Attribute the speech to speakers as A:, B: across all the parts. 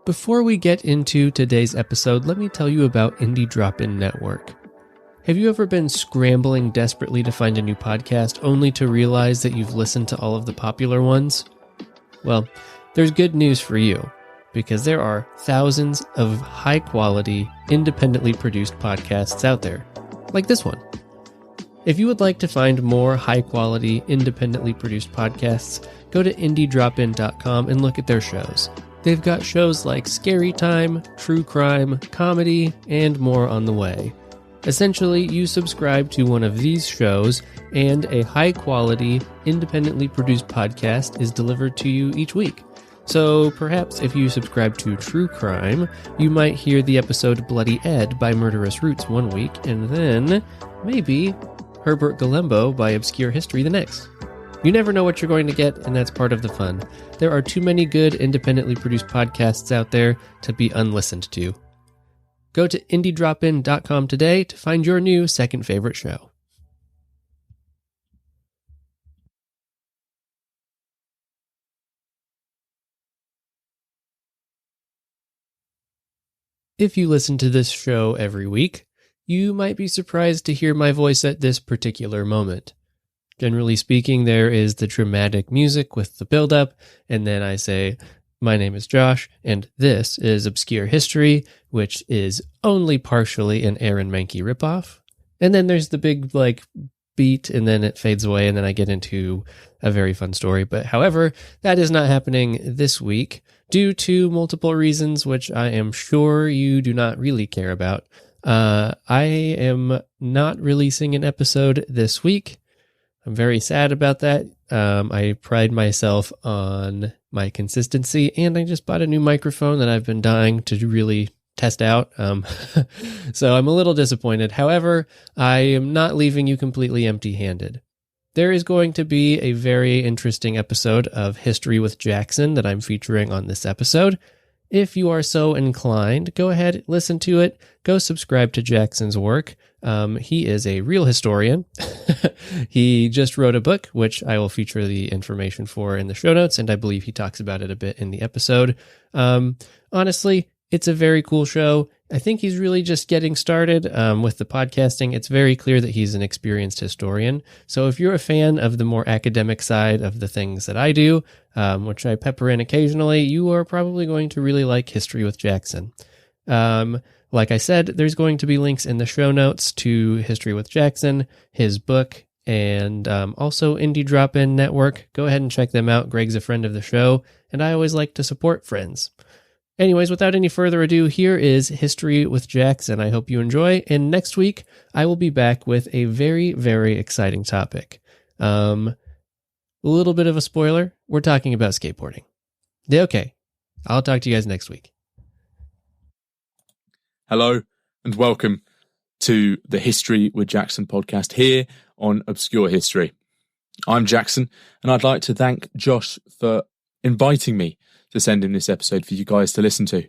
A: Before we get into today's episode, let me tell you about Indie Drop-In Network. Have you ever been scrambling desperately to find a new podcast only to realize that you've listened to all of the popular ones? Well, there's good news for you, because there are thousands of high-quality, independently produced podcasts out there, like this one. If you would like to find more high-quality, independently produced podcasts, go to indiedropin.com and look at their shows. They've got shows like Scary Time, True Crime, Comedy, and more on the way. Essentially, you subscribe to one of these shows, and a high-quality, independently produced podcast is delivered to you each week. So perhaps if you subscribe to True Crime, you might hear the episode Bloody Ed by Murderous Roots one week, and then maybe Herbert Galembo by Obscure History the next. You never know what you're going to get, and that's part of the fun. There are too many good, independently produced podcasts out there to be unlistened to. Go to indiedropin.com today to find your new second favorite show. If you listen to this show every week, you might be surprised to hear my voice at this particular moment. Generally speaking, there is the dramatic music with the build-up, and then I say, "My name is Josh, and this is Obscure History," which is only partially an Aaron Mahnke ripoff. And then there's the big, beat, and then it fades away, and then I get into a very fun story. But however, that is not happening this week due to multiple reasons, which I am sure you do not really care about. I am not releasing an episode this week. I'm very sad about that. I pride myself on my consistency, and I just bought a new microphone that I've been dying to really test out. So I'm a little disappointed. However, I am not leaving you completely empty-handed. There is going to be a very interesting episode of History with Jackson that I'm featuring on this episode. If you are so inclined, go ahead, listen to it, go subscribe to Jackson's work. He is a real historian. He just wrote a book, which I will feature the information for in the show notes, and I believe he talks about it a bit in the episode. Honestly, it's a very cool show. I think he's really just getting started with the podcasting. It's very clear that he's an experienced historian. So if you're a fan of the more academic side of the things that I do, which I pepper in occasionally, you are probably going to really like History with Jackson. Like I said, there's going to be links in the show notes to History with Jackson, his book, and also Indie Drop-In Network. Go ahead and check them out. Greg's a friend of the show, and I always like to support friends. Anyways, without any further ado, here is History with Jackson. I hope you enjoy, and next week I will be back with a very, very exciting topic. A little bit of a spoiler, we're talking about skateboarding. Okay, I'll talk to you guys next week.
B: Hello and welcome to the History with Jackson podcast here on Obscure History. I'm Jackson, and I'd like to thank Josh for inviting me to send in this episode for you guys to listen to.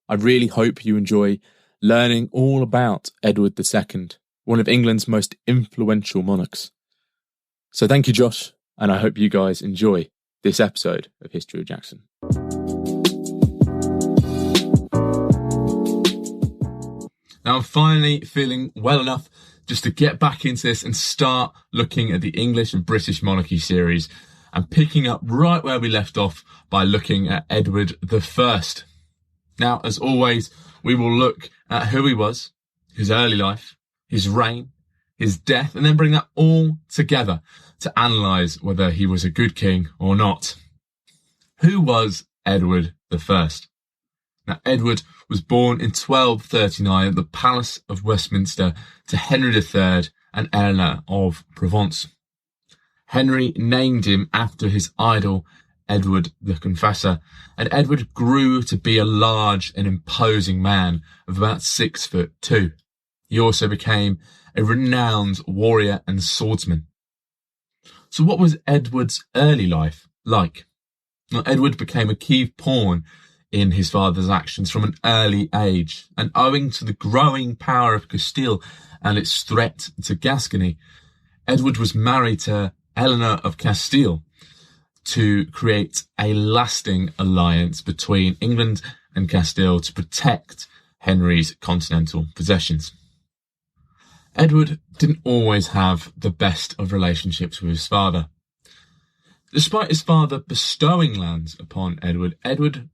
B: I really hope you enjoy learning all about Edward II, one of England's most influential monarchs. So thank you, Josh, and I hope you guys enjoy this episode of History of Jackson. Now I'm finally feeling well enough just to get back into this and start looking at the English and British Monarchy series and picking up right where we left off by looking at Edward I. Now, as always, we will look at who he was, his early life, his reign, his death, and then bring that all together to analyse whether he was a good king or not. Who was Edward I? Now, Edward was born in 1239 at the Palace of Westminster to Henry III and Eleanor of Provence. Henry named him after his idol, Edward the Confessor, and Edward grew to be a large and imposing man of about 6'2". He also became a renowned warrior and swordsman. So what was Edward's early life like? Well, Edward became a key pawn in his father's actions from an early age, and owing to the growing power of Castile and its threat to Gascony, Edward was married to Eleanor of Castile to create a lasting alliance between England and Castile to protect Henry's continental possessions. Edward didn't always have the best of relationships with his father. Despite his father bestowing lands upon Edward, Edward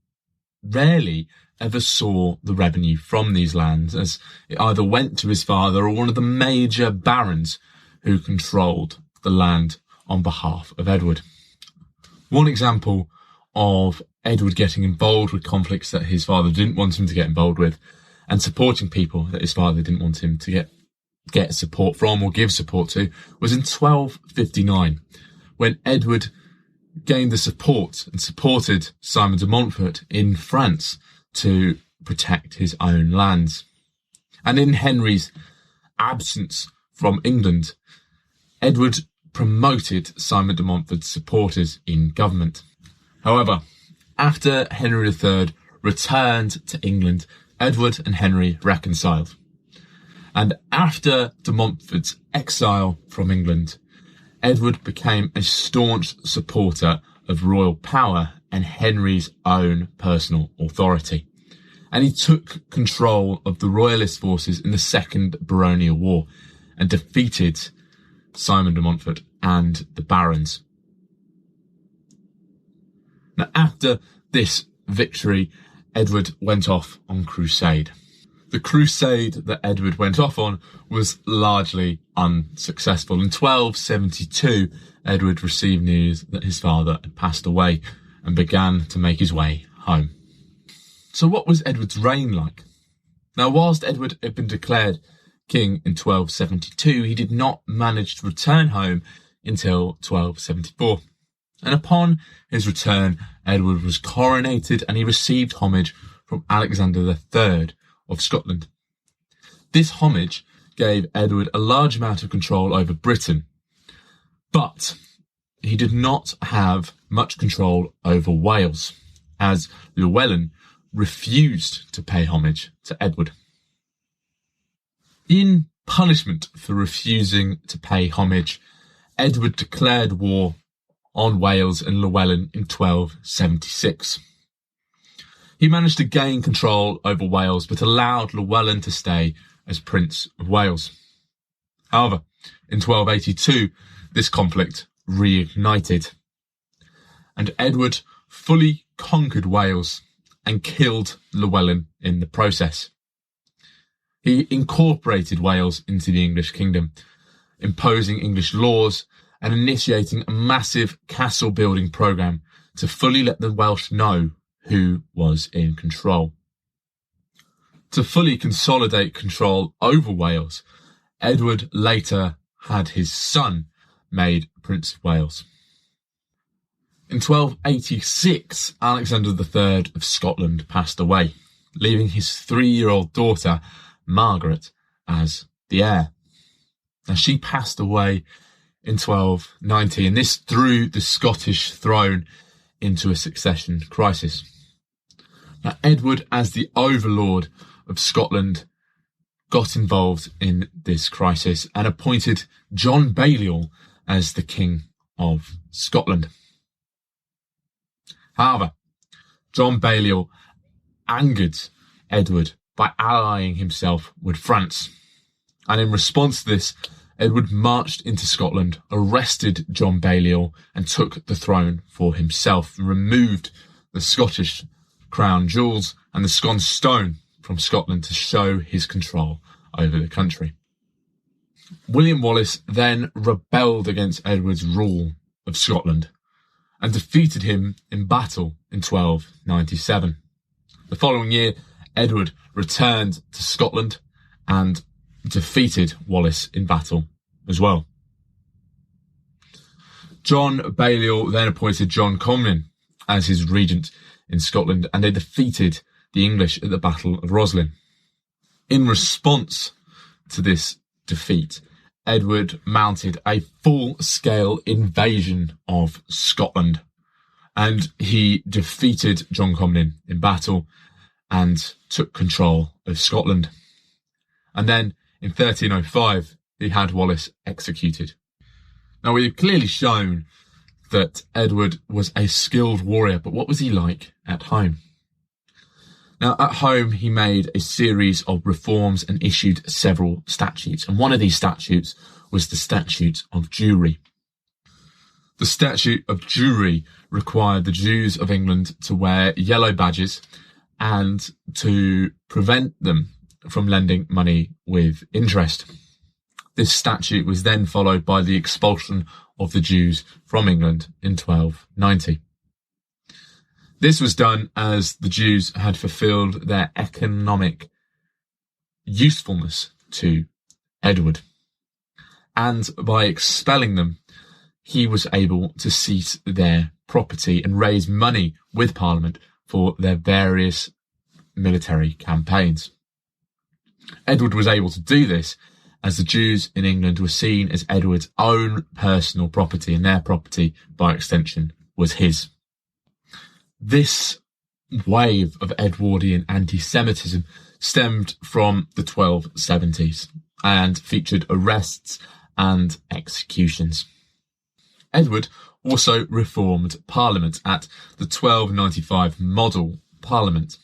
B: rarely ever saw the revenue from these lands, as it either went to his father or one of the major barons who controlled the land on behalf of Edward. One example of Edward getting involved with conflicts that his father didn't want him to get involved with, and supporting people that his father didn't want him to get support from or give support to, was in 1259, when Edward gained the support and supported Simon de Montfort in France to protect his own lands. And in Henry's absence from England, Edward promoted Simon de Montfort's supporters in government. However, after Henry III returned to England, Edward and Henry reconciled. And after de Montfort's exile from England, Edward became a staunch supporter of royal power and Henry's own personal authority. And he took control of the royalist forces in the Second Baronial War and defeated Simon de Montfort and the barons. Now, after this victory, Edward went off on crusade. The crusade that Edward went off on was largely unsuccessful. In 1272, Edward received news that his father had passed away and began to make his way home. So what was Edward's reign like? Now, whilst Edward had been declared king in 1272, he did not manage to return home until 1274. And upon his return, Edward was coronated and he received homage from Alexander III of Scotland. This homage gave Edward a large amount of control over Britain, but he did not have much control over Wales, as Llewellyn refused to pay homage to Edward. In punishment for refusing to pay homage, Edward declared war on Wales and Llewellyn in 1276. He managed to gain control over Wales, but allowed Llewellyn to stay as Prince of Wales. However, in 1282, this conflict reignited, and Edward fully conquered Wales and killed Llewellyn in the process. He incorporated Wales into the English kingdom, imposing English laws and initiating a massive castle building programme to fully let the Welsh know who was in control. To fully consolidate control over Wales, Edward later had his son made Prince of Wales. In 1286, Alexander III of Scotland passed away, leaving his 3-year-old daughter, Margaret, as the heir. Now, she passed away in 1290, and this threw the Scottish throne into a succession crisis. Now, Edward, as the overlord of Scotland, got involved in this crisis and appointed John Balliol as the King of Scotland. However, John Balliol angered Edward by allying himself with France. And in response to this, Edward marched into Scotland, arrested John Balliol, and took the throne for himself, and removed the Scottish crown jewels and the Scone stone from Scotland to show his control over the country. William Wallace then rebelled against Edward's rule of Scotland and defeated him in battle in 1297. The following year, Edward returned to Scotland and defeated Wallace in battle as well. John Balliol then appointed John Comyn as his regent in Scotland, and they defeated the English at the Battle of Roslin. In response to this defeat, Edward mounted a full-scale invasion of Scotland, and he defeated John Comyn in battle and took control of Scotland. And then in 1305, he had Wallace executed. Now, we have clearly shown that Edward was a skilled warrior, but what was he like at home? Now, at home, he made a series of reforms and issued several statutes. And one of these statutes was the Statute of Jewry. The Statute of Jewry required the Jews of England to wear yellow badges and to prevent them from lending money with interest. This statute was then followed by the expulsion of the Jews from England in 1290. This was done as the Jews had fulfilled their economic usefulness to Edward. And by expelling them, he was able to seize their property and raise money with Parliament for their various military campaigns. Edward was able to do this as the Jews in England were seen as Edward's own personal property, and their property, by extension, was his. This wave of Edwardian anti-Semitism stemmed from the 1270s and featured arrests and executions. Edward also reformed Parliament at the 1295 Model Parliament.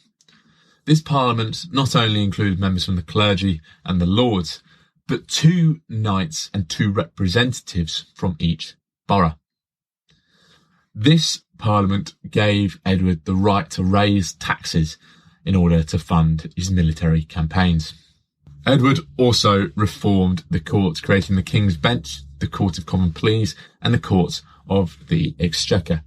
B: This Parliament not only included members from the clergy and the lords, but 2 knights and 2 representatives from each borough. This Parliament gave Edward the right to raise taxes in order to fund his military campaigns. Edward also reformed the court, creating the King's Bench, the Court of Common Pleas, and the Court of the Exchequer.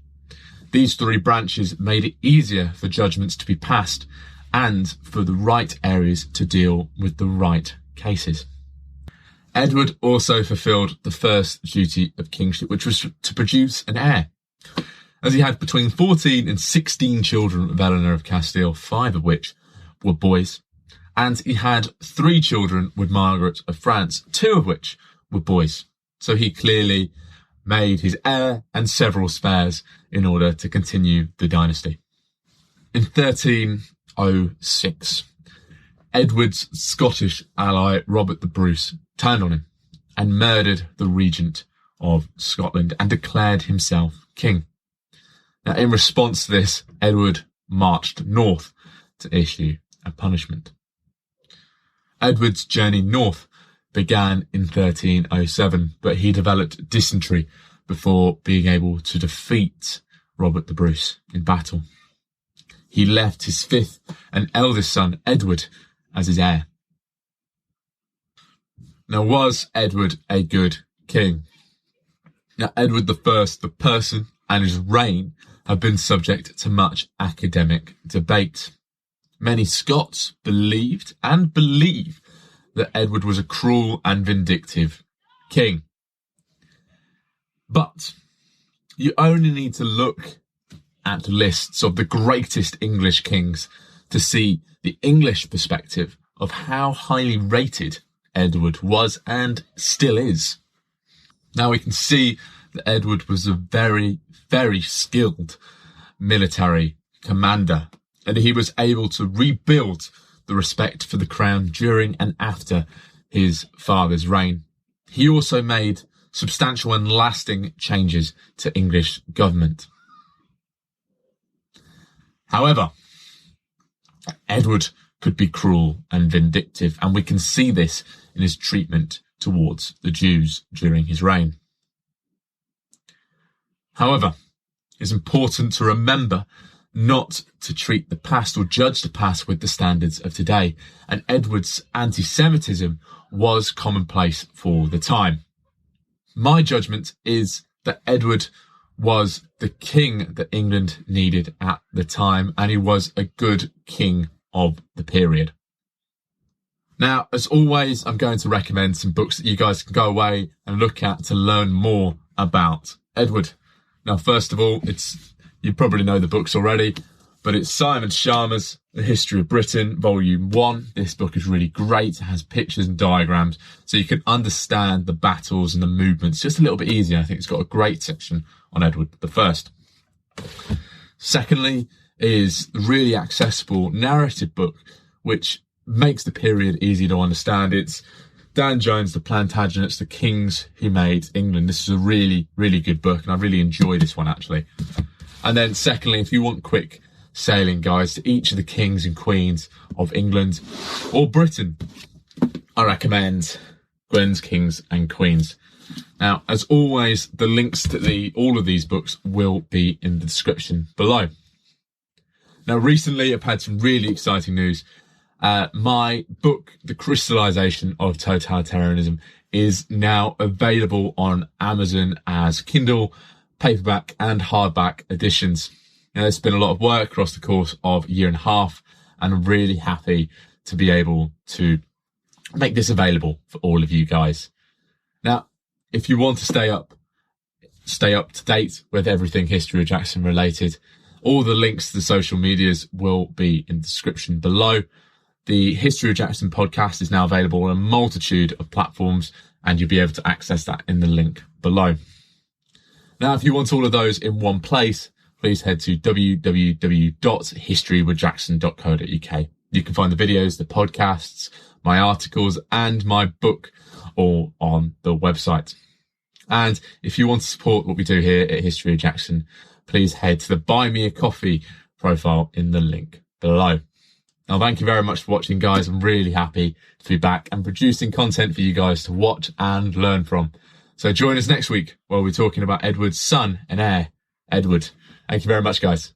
B: These 3 branches made it easier for judgments to be passed and for the right areas to deal with the right cases. Edward also fulfilled the first duty of kingship, which was to produce an heir, as he had between 14 and 16 children with Eleanor of Castile, 5 of which were boys, and he had 3 children with Margaret of France, 2 of which were boys. So he clearly made his heir and several spares in order to continue the dynasty. In 1306, Edward's Scottish ally Robert the Bruce turned on him and murdered the regent of Scotland and declared himself king. Now, in response to this, Edward marched north to issue a punishment. Edward's journey north began in 1307, but he developed dysentery before being able to defeat Robert the Bruce in battle. He left his 5th and eldest son, Edward, as his heir. Now, was Edward a good king? Now, Edward I, the person and his reign have been subject to much academic debate. Many Scots believed and believe that Edward was a cruel and vindictive king. But you only need to look at lists of the greatest English kings to see the English perspective of how highly rated Edward was and still is. Now we can see that Edward was a very, very skilled military commander, and he was able to rebuild the respect for the crown during and after his father's reign. He also made substantial and lasting changes to English government. However, Edward could be cruel and vindictive, and we can see this in his treatment towards the Jews during his reign. However, it's important to remember not to treat the past or judge the past with the standards of today, and Edward's anti-Semitism was commonplace for the time. My judgment is that Edward was the king that England needed at the time, and he was a good king of the period. Now, as always, I'm going to recommend some books that you guys can go away and look at to learn more about Edward. Now, first of all, you probably know the books already, but it's Simon Schama's The History of Britain, Volume 1. This book is really great. It has pictures and diagrams, so you can understand the battles and the movements just a little bit easier. I think it's got a great section on Edward I. Secondly is a really accessible narrative book, which makes the period easy to understand. It's Dan Jones, The Plantagenets, The Kings Who Made England. This is a really, really good book, and I really enjoy this one, actually. And then secondly, if you want quick sailing guides to each of the kings and queens of England or Britain. I recommend Gwen's Kings and Queens. Now, as always, the links to all of these books will be in the description below. Now, recently I've had some really exciting news. My book, The Crystallization of Totalitarianism, is now available on Amazon as Kindle, paperback and hardback editions. Now, it's been a lot of work across the course of a year and a half, and I'm really happy to be able to make this available for all of you guys. Now, if you want to stay up to date with everything History of Jackson related, all the links to the social medias will be in the description below. The History of Jackson podcast is now available on a multitude of platforms, and you'll be able to access that in the link below. Now, if you want all of those in one place, please head to www.historywithjackson.co.uk. You can find the videos, the podcasts, my articles, and my book all on the website. And if you want to support what we do here at History of Jackson, please head to the Buy Me a Coffee profile in the link below. Now, thank you very much for watching, guys. I'm really happy to be back and producing content for you guys to watch and learn from. So join us next week where we're talking about Edward's son and heir, Edward. Thank you very much, guys.